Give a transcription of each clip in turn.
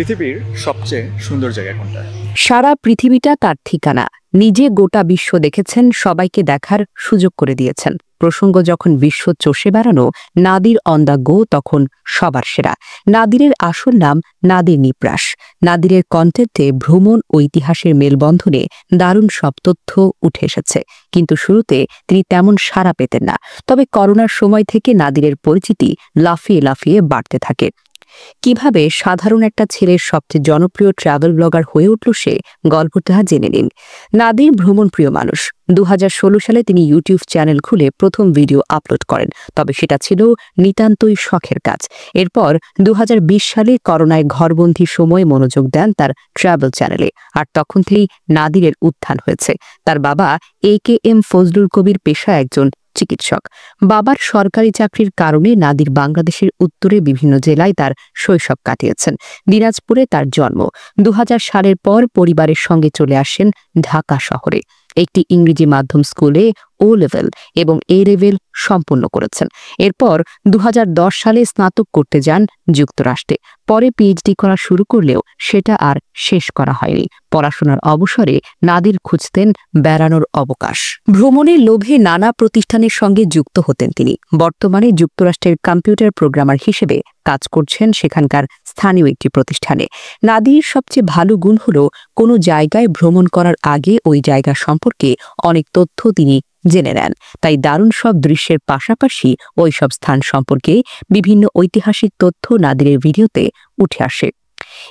পৃথিবীর সবচেয়ে সুন্দর জায়গা কোনটা? সারা পৃথিবীটা তার ঠিকানা। নিজে গোটা বিশ্ব দেখেছেন, সবাইকে দেখার সুযোগ করে দিয়েছেন। প্রসঙ্গ যখন বিশ্ব চষে বেড়ানো, নাদির অন দ্য গো তখন সবার সেরা। নাদিরের আসল নাম নাদির নিপ্রাস। নাদিরের কন্টেন্টে ভ্রমণ ও ইতিহাসের মেলবন্ধনে দারুণ সব তথ্য উঠে এসেছে, কিন্তু শুরুতে তিনি তেমন সাড়া পেতেন না। তবে করোনার সময় থেকে নাদিরের পরিচিতি লাফিয়ে লাফিয়ে বাড়তে থাকে। কিভাবে সাধারণ একটা ছেলের সবচেয়ে জনপ্রিয় ট্রাভেল ব্লগার হয়ে উঠল সে, গল্পটা জেনে নিন। নাদির ভ্রমণ প্রিয় মানুষ। 2016 সালে তিনি ইউটিউব চ্যানেল খুলে প্রথম ভিডিও আপলোড করেন, তবে সেটা ছিল নিতান্তই শখের কাজ। এরপর 2020 সালে করোনায় ঘরবন্দির সময় মনোযোগ দেন তার ট্রাভেল চ্যানেলে, আর তখন থেকেই নাদিরের উত্থান হয়েছে। তার বাবা AKM ফজলুল কবির পেশা একজন চিকিৎসক। বাবার সরকারি চাকরির কারণে নাদির বাংলাদেশের উত্তরে বিভিন্ন জেলায় তার শৈশব কাটিয়েছেন। দিনাজপুরে তার জন্ম। 2000 সালের পর পরিবারের সঙ্গে চলে আসেন ঢাকা শহরে। একটি ইংরেজি মাধ্যম স্কুলে ও লেভেল এবং এ লেভেল সম্পন্ন করেছেন। এরপর 2010 সালে স্নাতক করতে যান যুক্তরাষ্ট্রে। পরে PhD করা শুরু করলেও সেটা আর শেষ করা হয়নি। পড়াশোনার অবসরে নাদির খুঁজতেন বেড়ানোর অবকাশ। ভ্রমণের লোভে নানা প্রতিষ্ঠানের সঙ্গে যুক্ত হতেন তিনি। বর্তমানে যুক্তরাষ্ট্রের কম্পিউটার প্রোগ্রামার হিসেবে কাজ করছেন সেখানকার স্থানীয় একটি প্রতিষ্ঠানে। নাদির সবচেয়ে ভালো গুণ হল কোনো জায়গায় ভ্রমণ করার আগে ওই জায়গা সম্পর্কে অনেক তথ্য তিনি জেনে নেন। তাই দারুণ সব দৃশ্যের পাশাপাশি ওই সব স্থান সম্পর্কে বিভিন্ন ঐতিহাসিক তথ্য নাদিরের ভিডিওতে উঠে আসে।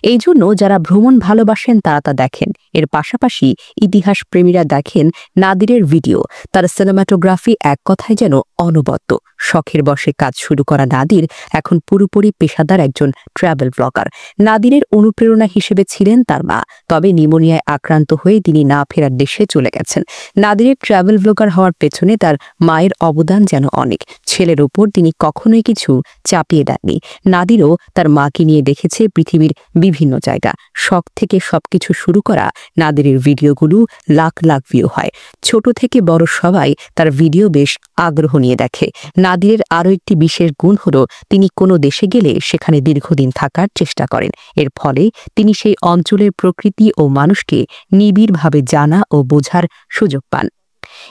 এই জন্য যারা ভ্রমণ ভালোবাসেন তারা তা দেখেন। এর পাশাপাশি ইতিহাস প্রেমীরা দেখেন নাদিরের ভিডিও। তার সিনেমাটোগ্রাফি এক কথায় যেন অনবদ্য। শখের বশে কাজ শুরু করা নাদির এখন পুরোপুরি পেশাদার একজন ট্রাভেল ব্লগার। নাদিরের অনুপ্রেরণা হিসেবে ছিলেন তার মা, তবে নিউমোনিয়ায় আক্রান্ত হয়ে তিনি না ফেরার দেশে চলে গেছেন। নাদিরের ট্রাভেল ব্লগার হওয়ার পেছনে তার মায়ের অবদান যেন অনেক। ছেলের ওপর তিনি কখনোই কিছু চাপিয়ে দেননি। নাদিরও তার মাকে নিয়ে দেখেছে পৃথিবীর বিভিন্ন জায়গা। শখ থেকে সবকিছু শুরু করা নাদিরের ভিডিওগুলো লাখ লাখ ভিউ হয়। ছোট থেকে বড় সবাই তার ভিডিও বেশ আগ্রহ নিয়ে দেখে। নাদিরের আরও একটি বিশেষ গুণ হলো তিনি কোনো দেশে গেলে সেখানে দীর্ঘদিন থাকার চেষ্টা করেন। এর ফলে তিনি সেই অঞ্চলের প্রকৃতি ও মানুষকে নিবিড়ভাবে জানা ও বোঝার সুযোগ পান।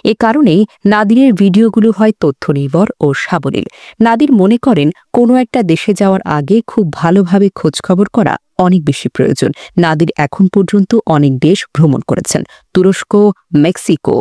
এ কারণেই নাদিরের ভিডিওগুলো হয় তথ্যনির্ভর ও সাবলীল। নাদির মনে করেন কোনো একটা দেশে যাওয়ার আগে খুব ভালোভাবে খোঁজখবর করা অনেক বেশি প্রয়োজন। নাদির এখন পর্যন্ত অনেক দেশ ভ্রমণ করেছেন। তুরস্ক, মেক্সিকো,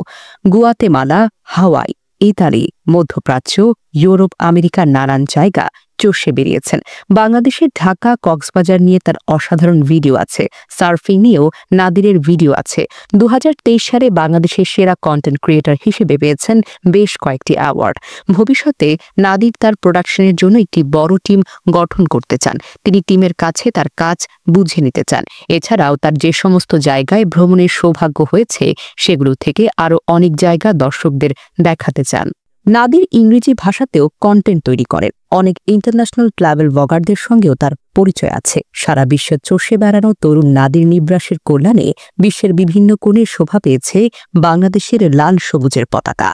গুয়াতেমালা, হাওয়াই, ইতালি, মধ্যপ্রাচ্য, ইউরোপ, আমেরিকার নানান জায়গা চষে বেরিয়েছেন। বাংলাদেশের ঢাকা, কক্সবাজার নিয়ে তার অসাধারণ ভিডিও আছে। সার্ফিং নিয়েও নাদিরের ভিডিও আছে। 2023 সালে বাংলাদেশের সেরা কন্টেন্ট ক্রিয়েটর হিসেবে পেয়েছেন বেশ কয়েকটি অ্যাওয়ার্ড। ভবিষ্যতে নাদির তার প্রোডাকশনের জন্য একটি বড় টিম গঠন করতে চান। তিনি টিমের কাছে তার কাজ বুঝে নিতে চান। এছাড়াও তার যে সমস্ত জায়গায় ভ্রমণের সৌভাগ্য হয়েছে সেগুলো থেকে আরও অনেক জায়গা দর্শকদের দেখাতে চান। নাদির ইংরেজি ভাষাতেও কন্টেন্ট তৈরি করেন। অনেক ইন্টারন্যাশনাল ট্রাভেল ব্লগারদের সঙ্গেও তার পরিচয় আছে। সারা বিশ্ব চষে বেড়ানো তরুণ নাদির নিব্রাসের কল্যাণে বিশ্বের বিভিন্ন কোণে শোভা পেয়েছে বাংলাদেশের লাল সবুজের পতাকা।